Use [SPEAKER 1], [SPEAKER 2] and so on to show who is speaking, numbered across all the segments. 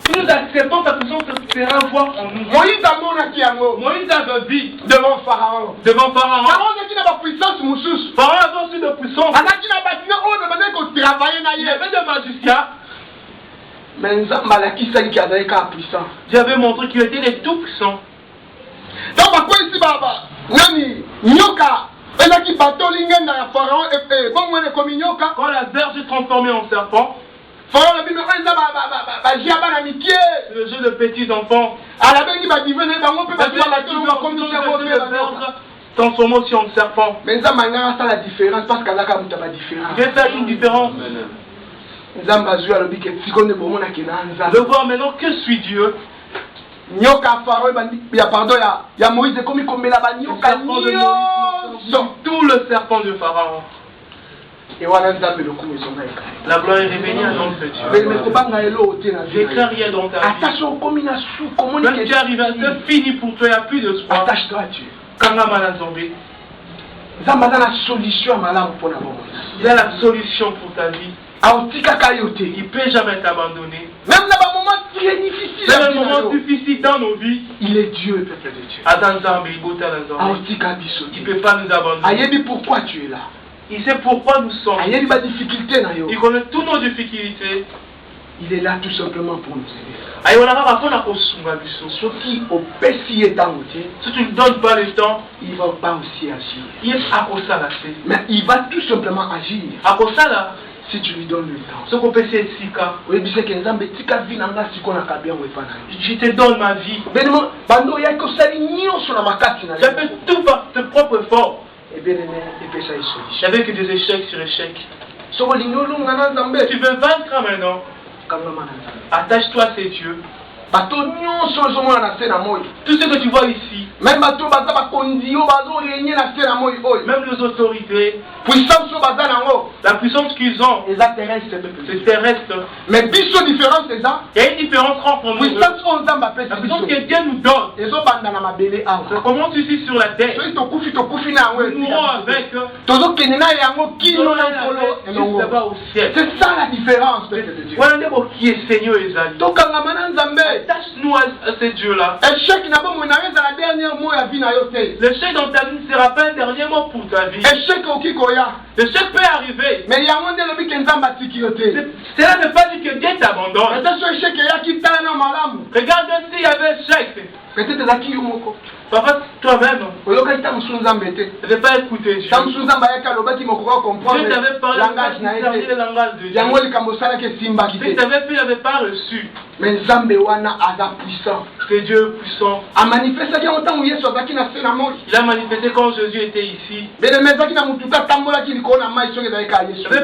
[SPEAKER 1] Si nous acceptons sa puissance, se fera voir en nous.
[SPEAKER 2] Moïse
[SPEAKER 1] avait vu
[SPEAKER 2] devant Pharaon.
[SPEAKER 1] Pharaon.
[SPEAKER 2] Pharaon qui n'a pas puissance,
[SPEAKER 1] Pharaon avait aussi de puissance.
[SPEAKER 2] Il
[SPEAKER 1] y avait des magiciens.
[SPEAKER 2] Mais
[SPEAKER 1] J'avais montré qu'il était les tout puissants.
[SPEAKER 2] Donc, pourquoi ici, Baba? Nani, Nyoka, elle a qui bateau l'ingen dans Pharaon et bon, moi, comme Nyoka.
[SPEAKER 1] Quand la verge est transformée en serpent,
[SPEAKER 2] Pharaon a dit, mais
[SPEAKER 1] le jeu de petits enfants.
[SPEAKER 2] À la belle, il va diviner, on peut pas dire la
[SPEAKER 1] transformer aussi en serpent.
[SPEAKER 2] Mais ça, c'est la différence parce qu'elle a quand même pas de différence.
[SPEAKER 1] Il fait une différence. De voir maintenant que suis Dieu.
[SPEAKER 2] Nyoka Pharaon, il y a pardon, il y a Moïse comme il met là-bas, Nyoka
[SPEAKER 1] tout le serpent de Pharaon.
[SPEAKER 2] Et voilà,
[SPEAKER 1] la gloire est révélée à notre Dieu. J'écris rien dans ta vie. Même si tu arrives à c'est fini pour toi, il n'y a plus de soin.
[SPEAKER 2] Attache-toi à Dieu.
[SPEAKER 1] Quand la maladie tombée,
[SPEAKER 2] il
[SPEAKER 1] il a la solution pour ta vie. Il ne peut jamais t'abandonner.
[SPEAKER 2] Même dans un moment très difficile.
[SPEAKER 1] C'est un moment difficile dans nos vies.
[SPEAKER 2] Il est Dieu, le peuple de Dieu.
[SPEAKER 1] Il ne peut pas nous abandonner.
[SPEAKER 2] Pourquoi tu es là?
[SPEAKER 1] Il sait pourquoi nous sommes.
[SPEAKER 2] Il
[SPEAKER 1] connaît toutes nos difficultés.
[SPEAKER 2] Il est là tout simplement pour nous aider.
[SPEAKER 1] Si tu ne donnes pas le temps,
[SPEAKER 2] il ne va pas aussi agir.
[SPEAKER 1] Mais
[SPEAKER 2] il va tout simplement agir. Si tu lui donnes le temps.
[SPEAKER 1] Je te donne ma vie. J'ai fait tout par tes propres efforts. J'avais que des échecs sur échecs. Tu veux vaincre maintenant. Attache-toi à ces dieux. Tout ce que tu vois ici, même les autorités, la puissance qu'ils ont, c'est terrestre.
[SPEAKER 2] Mais différence c'est ça.
[SPEAKER 1] Il y a une différence entre nous. La puissance que Dieu nous donne, ça commence ici sur la terre. Nous mourrons avec. Là-bas au ciel.
[SPEAKER 2] C'est ça la différence.
[SPEAKER 1] Voilà qui est Seigneur Ezali. Attache-nous à ces dieux-là. Le chèque dans ta vie ne sera pas un dernier mot pour ta vie. Le chèque peut arriver. Mais cela ne veut pas dire que Dieu t'abandonne. Regarde s'il y avait un chèque. Papa, toi-même, tu ne veux pas écouter Dieu. Dieu t'avait parlé le langage de Dieu. Tu t'avais fait, il n'avait pas reçu.
[SPEAKER 2] Mais Nzambe wana aza puissant.
[SPEAKER 1] Que Dieu est puissant.
[SPEAKER 2] A manifesté
[SPEAKER 1] il a manifesté quand Jésus était ici. Il avait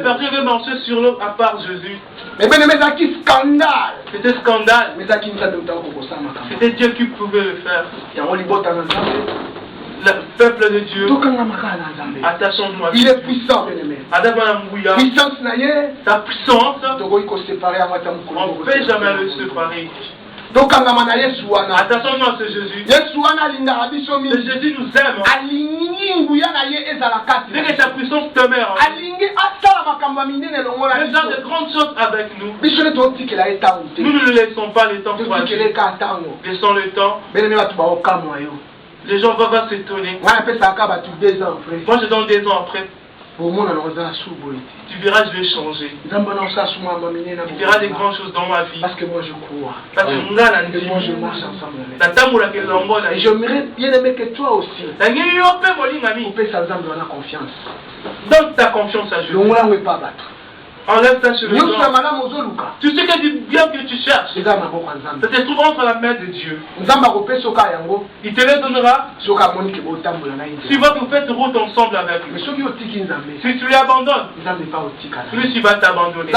[SPEAKER 1] perdu, il avait marché sur l'eau à part Jésus.
[SPEAKER 2] Mais scandale.
[SPEAKER 1] C'était scandale. C'était Dieu qui pouvait le faire. Le peuple de Dieu, attachons-nous à Dieu.
[SPEAKER 2] Il est puissant, puissance,
[SPEAKER 1] sa puissance, on ne peut jamais le séparer. Attachons-nous à ce Jésus. Ce Jésus nous aime. Dès que sa puissance te met en il genre de grandes choses avec nous. Nous ne laissons pas le temps choisir. Laissons le temps. Les gens vont s'étonner. Moi je donne 2 ans après. Tu verras, je vais changer. Tu verras des grandes choses dans ma vie.
[SPEAKER 2] Parce que moi je crois.
[SPEAKER 1] Parce que
[SPEAKER 2] moi je marche ensemble. Et j'aimerais bien aimer que toi aussi. Tu peux sans confiance.
[SPEAKER 1] Donne ta confiance à Dieu. Enlève ta sur le dos. Tu sais que du bien que tu cherches, ça se trouve entre la main de Dieu. Il te le donnera si vous faites route ensemble avec lui. Si tu lui abandonnes, lui il va t'abandonner.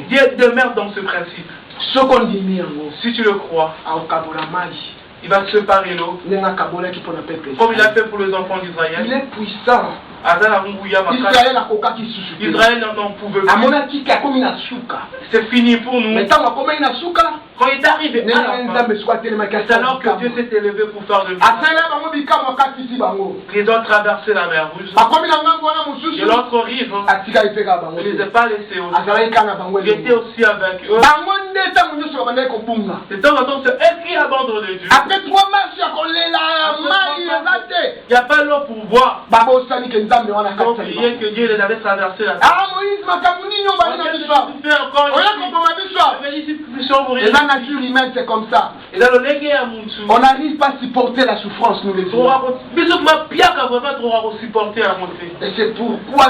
[SPEAKER 1] Dieu demeure dans ce principe. Si tu le crois, il va séparer l'eau comme il a fait pour les enfants d'Israël.
[SPEAKER 2] Il est puissant.
[SPEAKER 1] Israël n'en pouvait plus. C'est fini pour nous. Quand il est arrivé à la fin, c'est alors que Dieu s'est élevé pour faire de nous. Ils ont traversé la mer Rouge. Et l'autre rive, il ne les a pas laissés aussi. Il était aussi avec eux. De temps en temps, c'est elle qui abandonne Dieu.
[SPEAKER 2] Après 3 marches,
[SPEAKER 1] il n'y a pas l'eau pour boire. Donc, prier que Dieu les avait traversés la terre.
[SPEAKER 2] C'est comme ça.
[SPEAKER 1] Et dans le légué à Moutou,
[SPEAKER 2] on n'arrive pas à supporter la souffrance, nous les humains. Et c'est pourquoi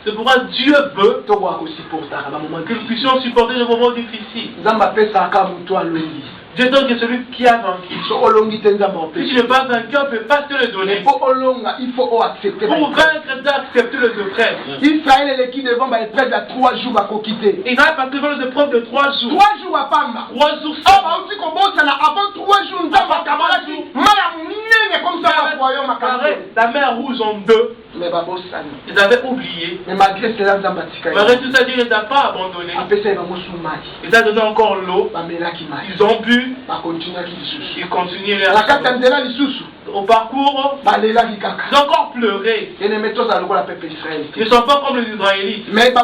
[SPEAKER 1] c'est pourquoi Dieu veut que nous puissions supporter des moments difficiles. Dieu donne que celui qui a vaincu. Si tu n'es pas vaincu, on ne peut pas te le donner.
[SPEAKER 2] Il faut accepter.
[SPEAKER 1] Pour vaincre, tu dois accepter le secret.
[SPEAKER 2] Israël est qui devant l'épreuve de 3 jours à quitter.
[SPEAKER 1] Israël va devant les épreuves de 3 jours.
[SPEAKER 2] 3 jours à Pamba.
[SPEAKER 1] 3 jours.
[SPEAKER 2] Avant 3 jours,
[SPEAKER 1] la mer rouge en 2. Ils avaient oublié.
[SPEAKER 2] Mais malgré cela,
[SPEAKER 1] malgré tout ça, Dieu ne les a pas abandonnés. Ils ont donné encore l'eau. Ils ont bu. Ils continuent au parcours. Ils ont encore pleuré. Ils ne sont pas comme les Israélites.
[SPEAKER 2] Mais ils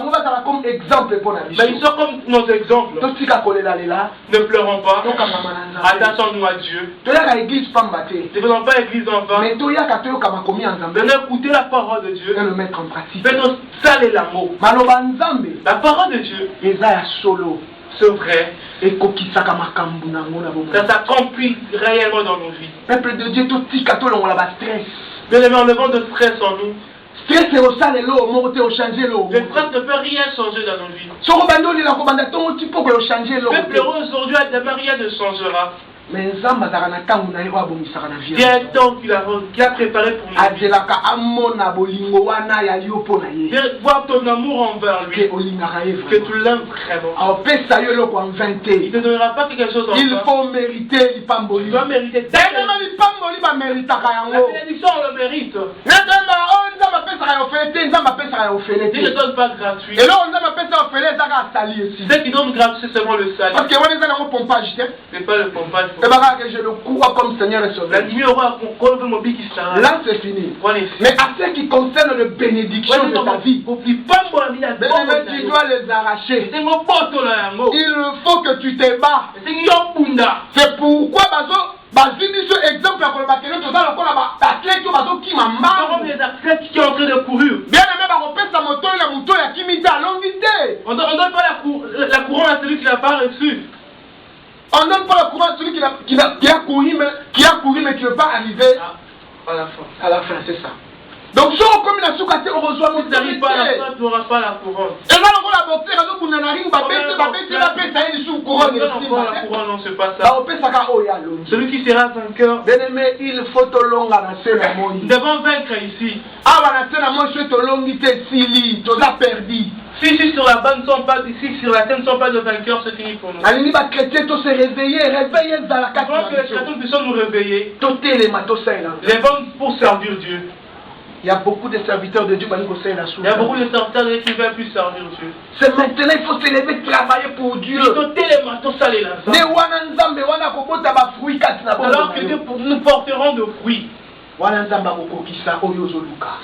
[SPEAKER 1] sont comme nos exemples. Ne pleurons pas. Attachons-nous à Dieu. Ne faisons pas église en vain. Venez écouter la parole de Dieu.
[SPEAKER 2] Et le mettre en pratique.
[SPEAKER 1] Faites-nous saler l'amour. La parole de Dieu. C'est vrai. Ça s'accomplit réellement dans nos vies.
[SPEAKER 2] Peuple de Dieu, tout stress.
[SPEAKER 1] Bien aimé, enlevons de stress en nous.
[SPEAKER 2] Stress c'est au sale l'eau, au changer l'eau.
[SPEAKER 1] Le stress ne peut rien changer dans nos vies. Peuple heureux aujourd'hui, demain rien ne changera.
[SPEAKER 2] Mais
[SPEAKER 1] il y a un temps qu'il a préparé pour nous. Voir ton amour envers lui. Que tu l'aimes vraiment. Il ne te donnera pas quelque chose en vain.
[SPEAKER 2] Il faut mériter.
[SPEAKER 1] Tu dois mériter. La bénédiction, on le mérite. Dieu ne donne pas gratuit. Ce qui donne gratuit, c'est seulement le salut. C'est pas le pompage.
[SPEAKER 2] Je le crois comme Seigneur et Sauveur. Là c'est fini. Mais à ce qui concerne les bénédictions de ta vie, tu dois les arracher. Il faut que tu te bats. C'est pourquoi exemple athlète qui est en train de courir. Bien
[SPEAKER 1] on ne donne pas la couronne à celui qui n'a pas reçu.
[SPEAKER 2] On ne donne pas la couronne à celui qui a couru mais qui ne veut pas arriver à la fin, c'est ça. Donc, si on comme la soukaté, on reçoit mon
[SPEAKER 1] n'arrive pas à la fin, tu n'auras pas la couronne.
[SPEAKER 2] Et là, on va la boxer, on a une couronne.
[SPEAKER 1] Non, c'est pas ça. Celui qui sera vainqueur,
[SPEAKER 2] bien-aimé, il faut te longa la cérémonie.
[SPEAKER 1] Nous devons vaincre ici.
[SPEAKER 2] Ah, la cérémonie, je te longité, si tu as perdu.
[SPEAKER 1] Si sur la bande sont pas ici, sur la scène ne sont pas de vainqueurs, c'est fini pour nous.
[SPEAKER 2] Les chrétiens, tous se réveiller dans la carte.
[SPEAKER 1] Que les chrétiens puissent nous réveiller.
[SPEAKER 2] Les
[SPEAKER 1] bons pour servir Dieu.
[SPEAKER 2] Il y a beaucoup de serviteurs de Dieu qui
[SPEAKER 1] Il y a beaucoup de serviteurs de Dieu qui veulent plus servir Dieu.
[SPEAKER 2] C'est maintenant il faut se lever travailler pour Dieu.
[SPEAKER 1] Alors que nous porterons de fruits. C'est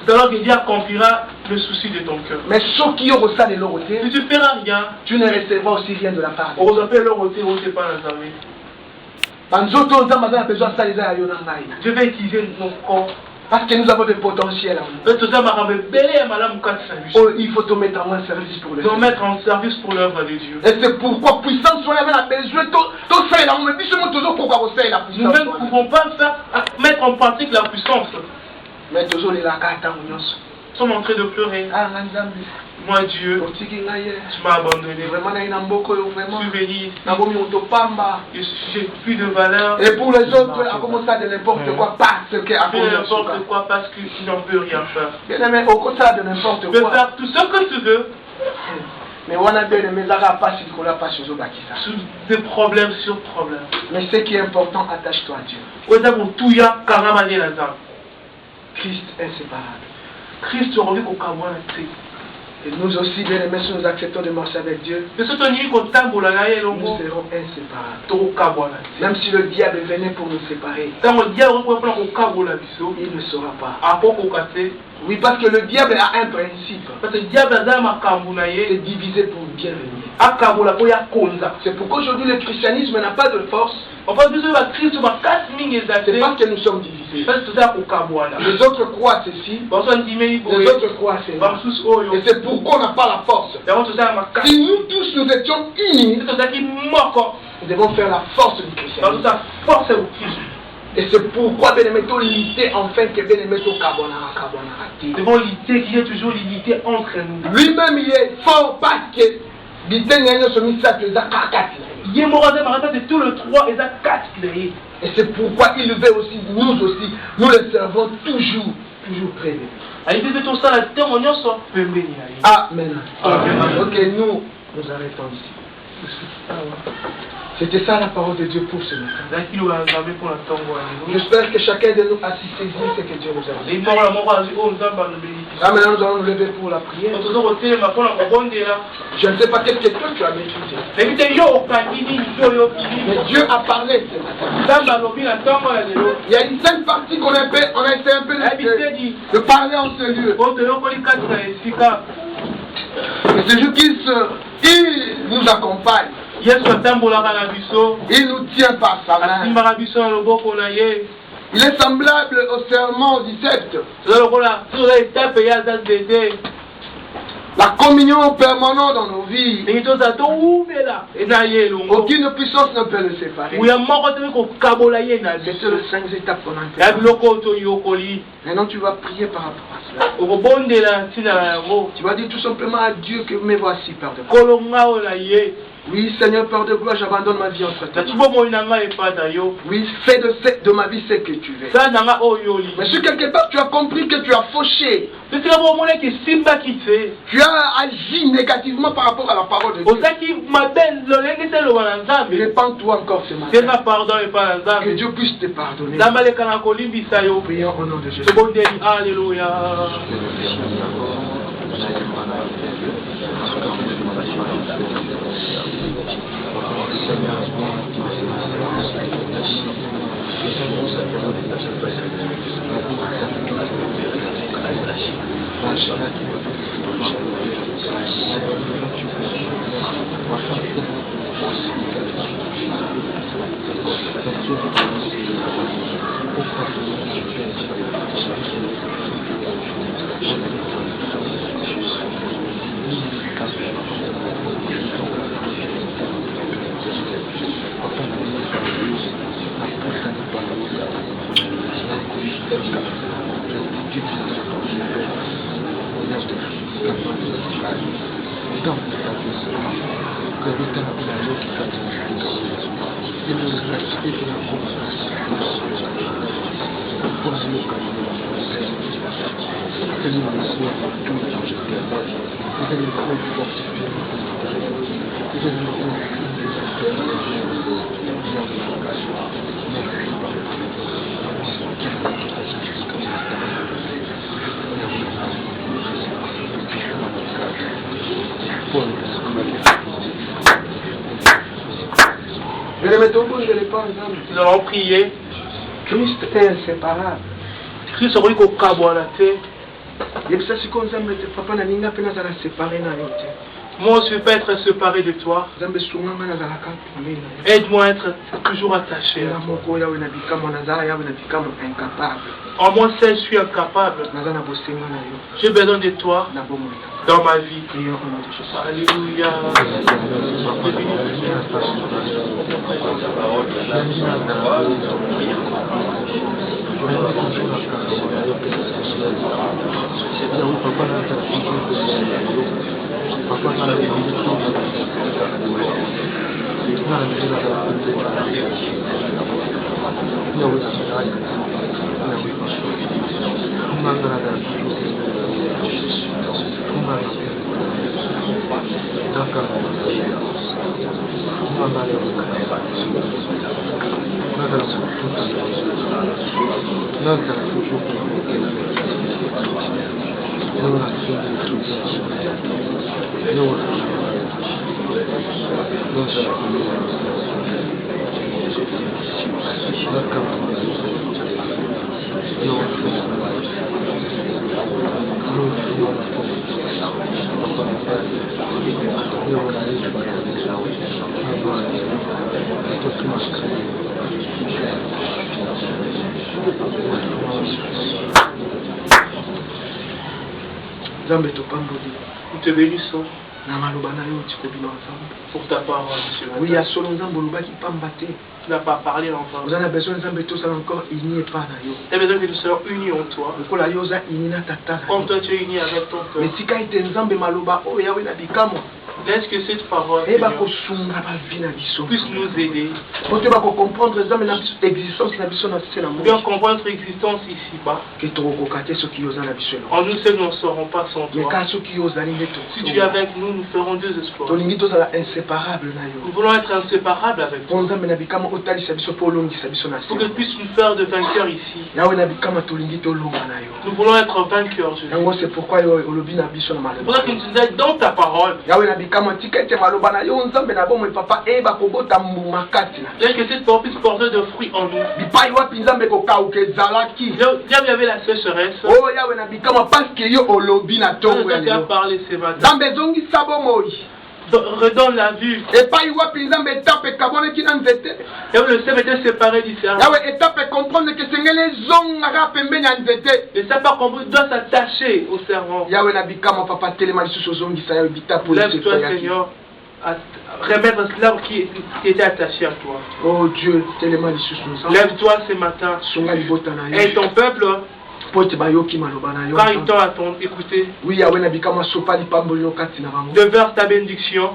[SPEAKER 1] alors que Dieu accomplira le souci de ton cœur.
[SPEAKER 2] Mais ceux qui ont ça de leur côté,
[SPEAKER 1] si tu ne feras rien,
[SPEAKER 2] tu ne recevras aussi rien de la part.
[SPEAKER 1] On vous appelle leur côté, on ne sait pas la je vais utiliser nos corps.
[SPEAKER 2] Parce que nous avons des potentiels. Il faut te mettre en service pour le
[SPEAKER 1] mettre en service pour l'œuvre de Dieu.
[SPEAKER 2] Et c'est pourquoi puissance soit la besoin
[SPEAKER 1] nous ne pouvons pas mettre en pratique la puissance.
[SPEAKER 2] Mais nous
[SPEAKER 1] sommes en train de pleurer. Moi Dieu, tu m'as abandonné. Je suis venu ici. J'ai plus de valeur.
[SPEAKER 2] Et pour les autres, à commencer de n'importe quoi parce
[SPEAKER 1] qu'ils n'en peuvent rien faire.
[SPEAKER 2] Bien-aimé, au contraire de n'importe quoi.
[SPEAKER 1] Tu peux faire tout ce que tu veux.
[SPEAKER 2] Mais on a bien aimé
[SPEAKER 1] sous des problèmes sur problèmes.
[SPEAKER 2] Mais ce qui est important, attache-toi à Dieu. Christ est inséparable.
[SPEAKER 1] Christ
[SPEAKER 2] et nous aussi, bien aimés, si nous acceptons de marcher avec Dieu, nous serons inséparables. Même si le diable venait pour nous séparer, il ne saura pas. Oui, parce que le diable a un principe. C'est diviser pour bien régner. C'est pourquoi aujourd'hui le christianisme n'a pas de force.
[SPEAKER 1] C'est parce
[SPEAKER 2] que nous sommes divisés. Les autres croient ceci, les autres croient cela. Et c'est pourquoi on n'a pas la force. Si nous tous nous étions unis, nous devons faire la force du christianisme. Et c'est pourquoi Benemeto l'unité enfin que Benemeto Carbonara.
[SPEAKER 1] Devons l'unité qui est toujours l'unité entre nous.
[SPEAKER 2] Lui-même il est fort parce que et c'est pourquoi il veut aussi, nous aussi, nous le servons toujours près de lui. Amen. Ok, nous arrêtons ici. C'était ça la parole de Dieu pour ce matin. J'espère que chacun de nous a saisi ce que Dieu nous a dit. Là maintenant nous allons nous lever pour la prière. Je ne sais pas qu'est-ce que toi tu as maîtrisé. Mais Dieu a parlé ce matin. Il y a une seule partie qu'on a essayé un peu de parler en ce lieu. Et c'est juste qu'il nous accompagne. Il nous tient par sa main. Il est semblable au serment du sceptre. La communion permanente dans nos vies. Aucune puissance ne peut le séparer. C'est le 5 étapes qu'on a. Maintenant tu vas prier par rapport à cela. Tu vas dire tout simplement à Dieu que me voici, Père de gloire. Oui, Seigneur, Père de gloire, j'abandonne ma vie entre tes mains. Oui, fais de ma vie ce que tu veux. Mais si quelque part tu as compris que tu as fauché, tu as agi négativement par rapport à la parole de Dieu, répands-toi encore ce matin. Que Dieu puisse te pardonner. Prions au nom de Jésus.
[SPEAKER 1] Alléluia. Nous allons prier.
[SPEAKER 2] Christ est inséparable.
[SPEAKER 1] Christ est inséparable. Moi aussi, je ne veux pas être séparé de toi. Aide-moi à être toujours attaché à toi. En moi seul, je suis incapable. J'ai besoin de toi dans ma vie. Alléluia. Nous te bénissons pour ta parole, Monsieur.
[SPEAKER 2] Oui, il y a solo Nzambo qui pambate.
[SPEAKER 1] Tu n'as pas parlé l'enfant.
[SPEAKER 2] Vous en avez besoin de tous encore unis et pas d'ailleurs.
[SPEAKER 1] Tu as besoin que nous soyons unis en toi. Comme toi tu es uni avec ton cœur.
[SPEAKER 2] Mais si quand il Nzambe maloba, oh Yahweh na bikamo.
[SPEAKER 1] Laisse que cette parole puisse nous aider.
[SPEAKER 2] Bien comprendre
[SPEAKER 1] notre existence ici-bas. En nous seuls, nous ne serons pas sans toi. Si tu es avec nous, nous ferons deux espoirs. Nous voulons être inséparables avec toi. Pour que tu puisses nous faire de vainqueurs ici. Nous voulons être vainqueurs, Jésus.
[SPEAKER 2] C'est pourquoi
[SPEAKER 1] c'est pour ça que nous sommes dans ta parole. Laisse que cette parole puisse porter de fruits en nous. Là où il y avait la sécheresse, tu as parlé ce matin. Redonne la vue. Et le sème était séparé du cerveau. Le sapin compris doit s'attacher au cerveau. Lève-toi, Seigneur, à remettre l'arbre qui était attaché à toi.
[SPEAKER 2] Oh Dieu,
[SPEAKER 1] lève-toi ce matin. Et ton peuple, quand ils t'ont écouté, deverse ta bénédiction.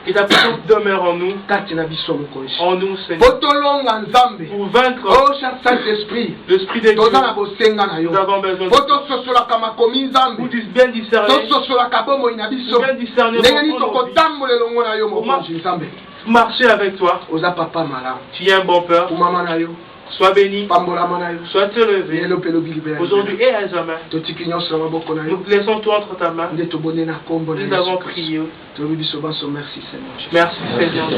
[SPEAKER 1] Et ta puissance demeure en nous. En nous, Seigneur. Pour vaincre l'esprit de Dieu, nous avons besoin de vous bien discerner. Bien discerner. Marcher avec toi. Tu es un bon père. Sois béni, sois élevé, aujourd'hui et à jamais. Nous laissons tout entre ta main. Nous avons prié. Merci Seigneur.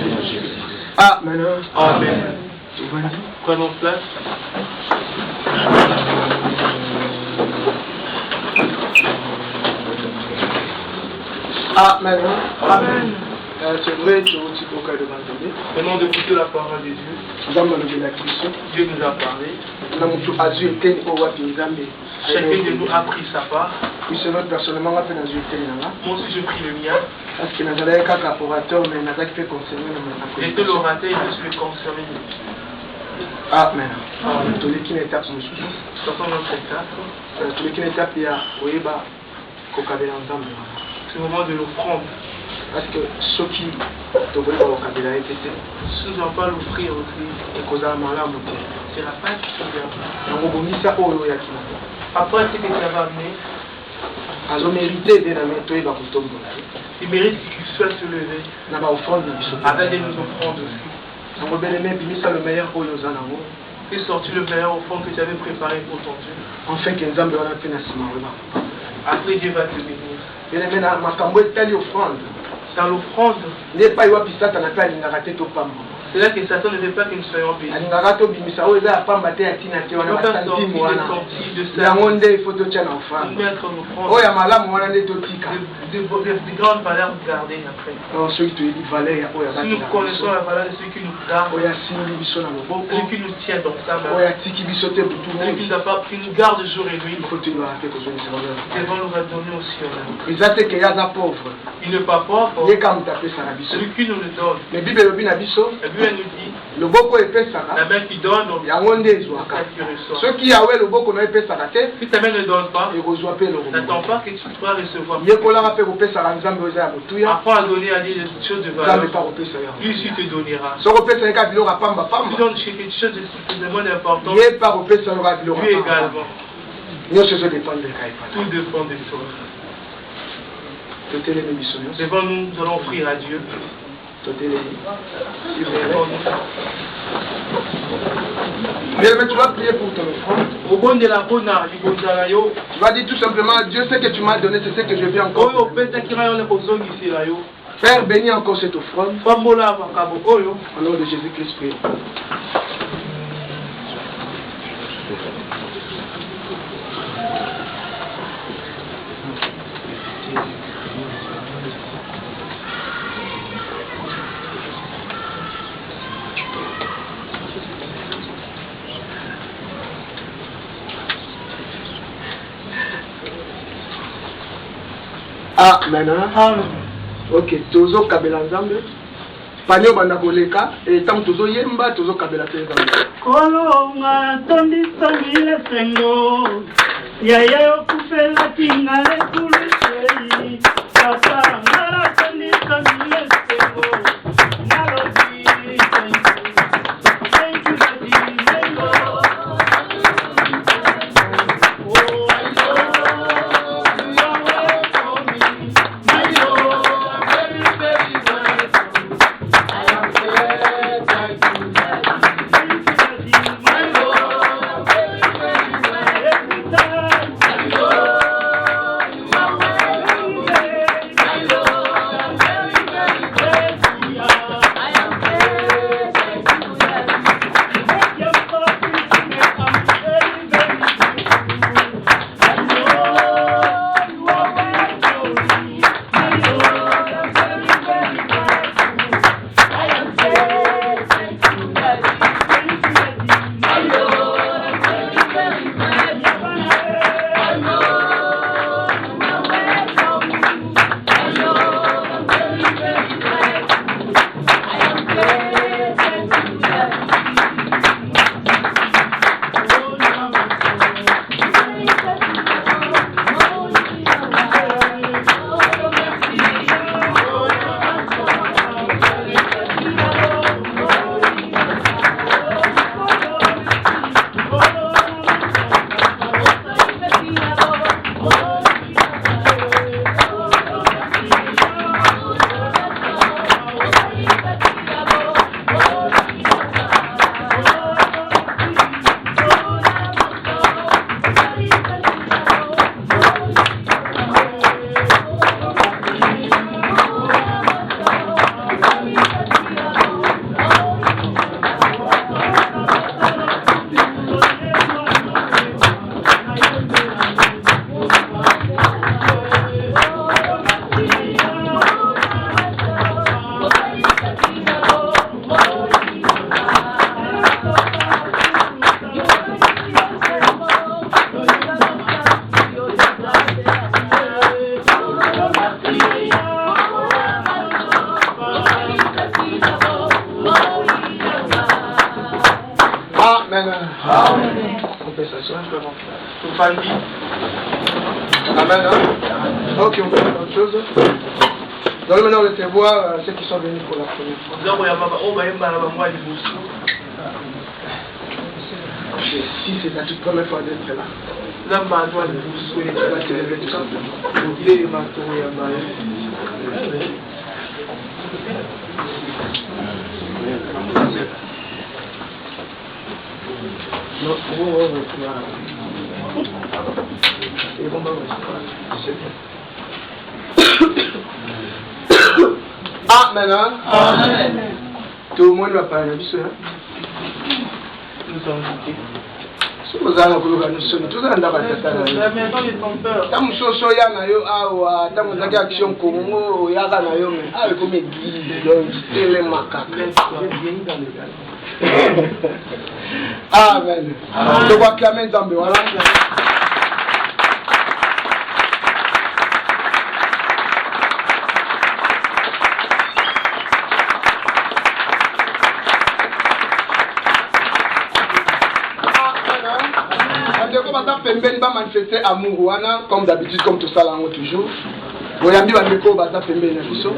[SPEAKER 2] Amen.
[SPEAKER 1] Amen. Prenons place.
[SPEAKER 2] Amen.
[SPEAKER 1] Amen.
[SPEAKER 2] C'est vrai, tu as
[SPEAKER 1] Venons d'écouter la parole de Dieu. Dieu nous a parlé. Chacun de nous a pris sa part.
[SPEAKER 2] Moi aussi
[SPEAKER 1] je prie le mien.
[SPEAKER 2] Parce que nous avons orateur, mais nous avons fait concerner.
[SPEAKER 1] J'étais l'orateur et je suis concerné.
[SPEAKER 2] Amen.
[SPEAKER 1] Tous les qui n'étaient c'est le moment de l'offrande.
[SPEAKER 2] Parce que ceux qui te veulent au Kabila et pété,
[SPEAKER 1] ceux qui n'ont pas l'offrir au Christ,
[SPEAKER 2] et cause à Malam,
[SPEAKER 1] c'est la pâte qui vient. Après ce que tu as amené, il mérite qu'il soit se lever avec des offrandes aussi. Et sorti le meilleur offrande que tu avais préparé pour ton Dieu.
[SPEAKER 2] Enfin,
[SPEAKER 1] après Dieu va te bénir.
[SPEAKER 2] Dans l'offrande,
[SPEAKER 1] c'est là que Satan ne veut pas que nous soyons bénis. Il veut faire sortir de de grandes valeurs gardées après. Si nous connaissons la valeur de celui qui nous garde, celui qui nous tient dans sa main, celui qui nous garde jour et nuit, devons nous redonner aussi. Il n'est pas pauvre, celui qui nous le donne. La Bible nous dit, la main qui donne,
[SPEAKER 2] ceux qui avaient le beau qu'on a fait
[SPEAKER 1] si ta main ne donne pas, n'attends pas que tu pourras recevoir. Apprends à donner à Dieu des choses de valeur. Lui aussi te donnera. Si tu donnes quelque chose de suffisamment important, lui également. Tout dépend de toi. Devant nous, nous allons offrir à Dieu.
[SPEAKER 2] Mais tu vas prier pour ton offrande. Tu vas dire tout simplement, Dieu sait que tu m'as donné, c'est ce que je viens encore. Père, bénis encore cette offrande. Au nom de Jésus-Christ, prie. Ah, maintenant. Ok, tozo kabela nzambe. Panyo banda koleka et tant tozo yemba tozo kabela te nzambe.
[SPEAKER 3] Kolonga tondisa mile sengo. Yaya yo kufela tingale kulusei. Papa ngara tondisa mile sengo. Nalodi thank you. Thank you daddy. Thank you.
[SPEAKER 2] Amen. Ok, on fait autre chose. Donc maintenant on va voir ceux qui sont venus pour la première fois. Si c'est ta toute première fois d'être là, tu vas te lever tout simplement. Ah, maintenant. Tout le monde va parler de ça.
[SPEAKER 1] Nous sommes invités.
[SPEAKER 2] Vous allez vous nous sommes tous en train de
[SPEAKER 1] la maison des trompeurs.
[SPEAKER 2] Tant que je suis là, tant que j'ai action Congo, il y a un avion, avec comme guide, les macaques. Amen. Je vois que la main tombe, voilà. Pembeni va manifester amour wana comme d'habitude comme tout ça là toujours. Boyambi va meko baza pembeni na biso.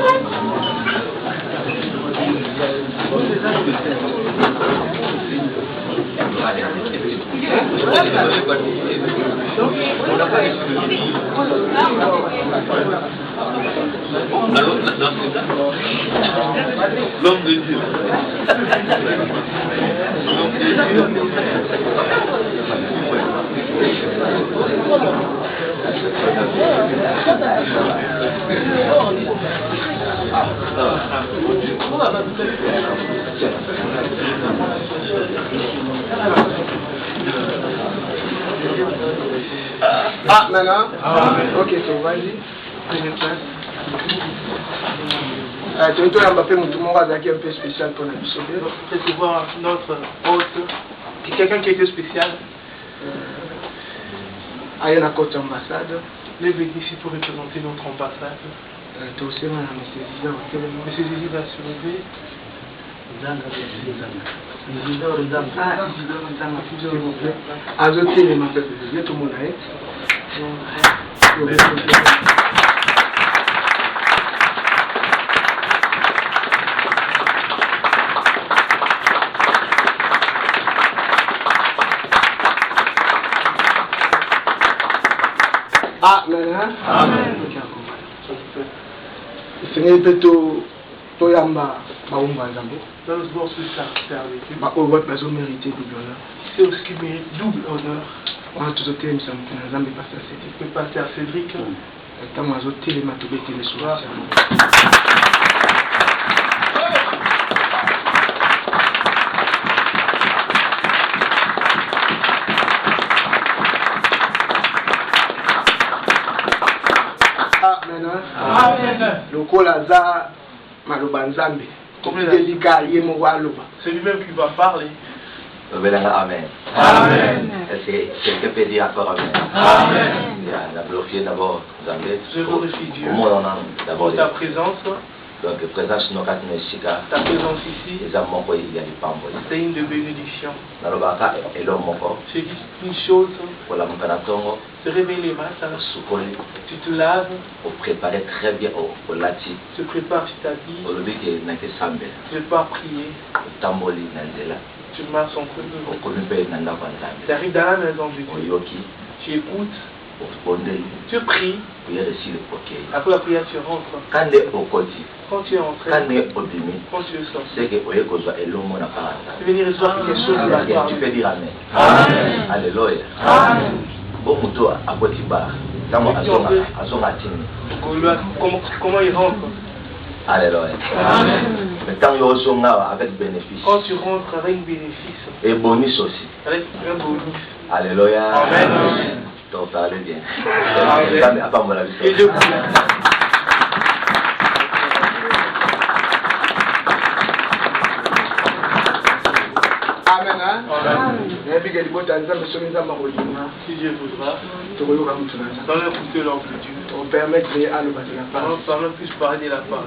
[SPEAKER 4] L'homme de Dieu.
[SPEAKER 2] Ah, maintenant? Ok, so vas-y. Prenez place. Tu es un peu un peu spécial pour la mission.
[SPEAKER 1] Recevoir notre hôte, quelqu'un qui était spécial.
[SPEAKER 2] Il y a une côte ambassade.
[SPEAKER 1] Lève ici pour représenter notre ambassade. Monsieur Zizi va se lever.
[SPEAKER 2] Amen. Seigneur, peut-être toyamba maumba nzambe.
[SPEAKER 1] Dans le bord ce service.
[SPEAKER 2] Ma ouvre pas mérité double honneur.
[SPEAKER 1] C'est ce qui mérite double honneur.
[SPEAKER 2] On a tous été ensemble nzambe pasteur Cédric.
[SPEAKER 1] Le pasteur Cédric.
[SPEAKER 2] Tant mazo télé matobé télé soir. Lokola za maloba nzambe delika ye mo waloba.
[SPEAKER 1] C'est lui-même qui va parler.
[SPEAKER 5] Amen. Amen. Est-ce que quelqu'un peut dire encore Amen? Amen. On a glorifié d'abord Zambé.
[SPEAKER 1] Je glorifie Dieu.
[SPEAKER 5] D'abord
[SPEAKER 1] ta présence.
[SPEAKER 5] Donc, présence nos quatre messieurs.
[SPEAKER 1] Ta présence ici.
[SPEAKER 5] C'est
[SPEAKER 1] une de bénédiction.
[SPEAKER 5] C'est
[SPEAKER 1] dit une chose. Se réveiller le matin. Tu te laves.
[SPEAKER 5] Pour préparer très bien au lati.
[SPEAKER 1] Tu prépares, tu t'habilles. Tu ne veux pas prier. Tu marches en premier. Tu arrives dans la maison de Dieu. Tu écoutes. Tu pries. Après la prière, tu rentres. Quand tu es entré, quand tu es sorti,
[SPEAKER 5] c'est que
[SPEAKER 1] tu venir recevoir quelque chose de la part.
[SPEAKER 5] Tu peux dire Amen.
[SPEAKER 1] Amen.
[SPEAKER 5] Alléluia.
[SPEAKER 1] Amen. Comment il rentre?
[SPEAKER 5] Alléluia.
[SPEAKER 1] Amen.
[SPEAKER 5] Avec bénéfice.
[SPEAKER 1] Quand tu rentres avec bénéfice.
[SPEAKER 5] Et bonus aussi.
[SPEAKER 1] Avec un bonus.
[SPEAKER 5] Alléluia.
[SPEAKER 1] Amen.
[SPEAKER 5] Donc parlez bien.
[SPEAKER 1] Amen. Et je si Dieu voudra, dans le côté de l'ordre de Dieu,
[SPEAKER 2] on permet de
[SPEAKER 1] on puisse parler de la parole.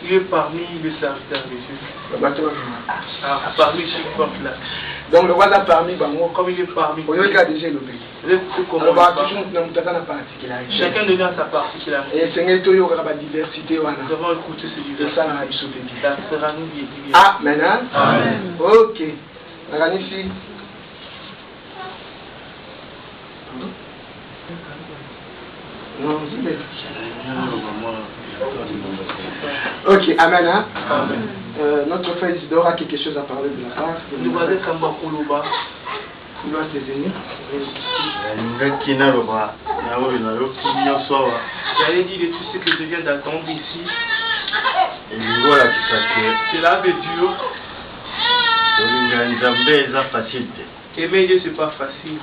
[SPEAKER 1] Il est parmi les serviteurs de Dieu. Parmi ceux qui portent là.
[SPEAKER 2] Donc le roi là parmi
[SPEAKER 1] comme il est parmi.
[SPEAKER 2] On a déjà le pays.
[SPEAKER 1] Chacun devient sa particularité.
[SPEAKER 2] Et Seigneur, tu auras la diversité.
[SPEAKER 1] Nous avons écouté ce diversité. Ça sera nous bien.
[SPEAKER 2] Amen.
[SPEAKER 1] Amen.
[SPEAKER 2] Ok. Ici. Non, ok, amen. Hein?
[SPEAKER 1] Amen.
[SPEAKER 2] Notre frère Isidore a quelque chose à parler de la part.
[SPEAKER 1] Il doit te venir. J'allais dire de tout ce que je viens d'attendre ici. C'est là de Dieu. Aimer Dieu, c'est pas facile.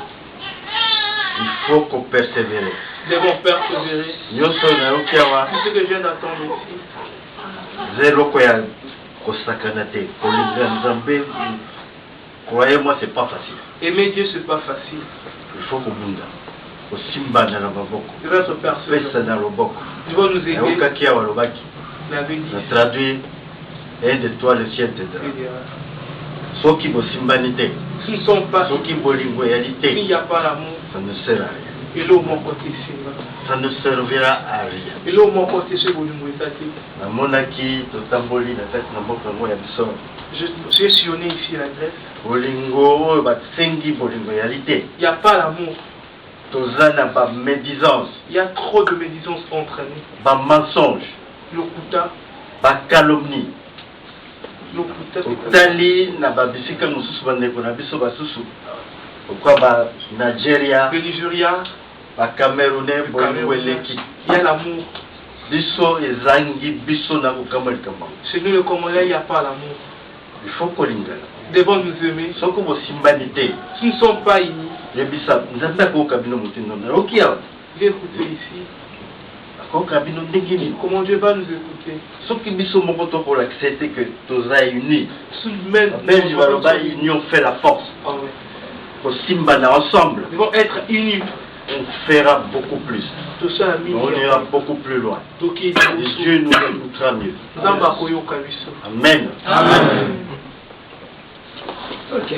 [SPEAKER 4] Il faut qu'on persévère.
[SPEAKER 1] Nous devons persévérer. Tout ce que je viens d'attendre ici.
[SPEAKER 4] Croyez-moi, c'est pas facile.
[SPEAKER 1] Aimer Dieu, c'est pas facile.
[SPEAKER 4] Il faut qu'on bunda.
[SPEAKER 1] Il va se persévérer. Il va nous aider.
[SPEAKER 4] Je traduis un de toi le ciel te donnera. Ceux qui vont simbanité,
[SPEAKER 1] s'ils ne sont pas,
[SPEAKER 4] ceux qui vont loyalité,
[SPEAKER 1] s'il n'y a pas l'amour,
[SPEAKER 4] ça ne sert à rien.
[SPEAKER 1] Et l'eau mon côté,
[SPEAKER 4] ça ne servira à rien.
[SPEAKER 1] Et l'eau mon côté, c'est pour nous étater. J'ai sillonné ici la Grèce. Il n'y a pas l'amour. Il y a trop de médisance entre nous.
[SPEAKER 4] Mensonge.
[SPEAKER 1] Le kuta.
[SPEAKER 4] Calomnie.
[SPEAKER 1] Le kuta.
[SPEAKER 4] Tali na babisika mususu bandeko na biso basusu. Pourquoi Nigeria,
[SPEAKER 1] Nigeria,
[SPEAKER 4] Camerounais, Bolivie,
[SPEAKER 1] il y a l'amour.
[SPEAKER 4] Biso ezangi biso na kukamalkama.
[SPEAKER 1] Chez nous le Congolais, il n'y a pas l'amour.
[SPEAKER 4] Il faut qu'on l'ingale.
[SPEAKER 1] Devons nous aimer.
[SPEAKER 4] Sans que vos simbanité.
[SPEAKER 1] Nous ne sommes pas unis.
[SPEAKER 4] Les bissap, nous avons d'accord cabino moutino. Ok.
[SPEAKER 1] J'ai écouté ici.
[SPEAKER 4] Comment
[SPEAKER 1] Dieu va nous écouter?
[SPEAKER 4] Ce qui biso mon pote pour l'accepter que tous a unis.
[SPEAKER 1] Même
[SPEAKER 4] l'union fait la force.
[SPEAKER 1] Ah ouais.
[SPEAKER 4] Pour simbana ensemble.
[SPEAKER 1] Nous devons être unis.
[SPEAKER 4] on fera beaucoup plus. On ira beaucoup plus loin. Et Dieu nous écoutera mieux. Amen.
[SPEAKER 2] Amen. Ok.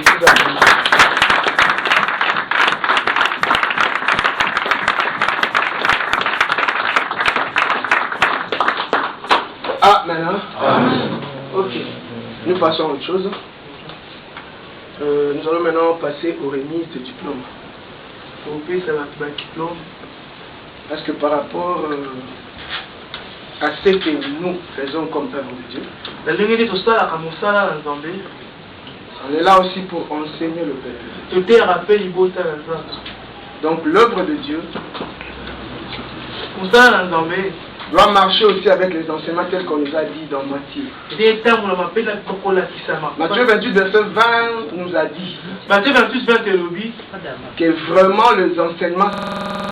[SPEAKER 2] Ah, maintenant. Ok. Nous passons à autre chose. Nous allons maintenant passer aux remises de diplômes. Parce que par rapport à ce que nous faisons comme œuvre de Dieu, on est là aussi pour enseigner le peuple. Donc l'œuvre de Dieu doit marcher aussi avec les enseignements tels qu'on nous a dit dans Matthieu. Matthieu 28, verset 20 nous a dit que vraiment les enseignements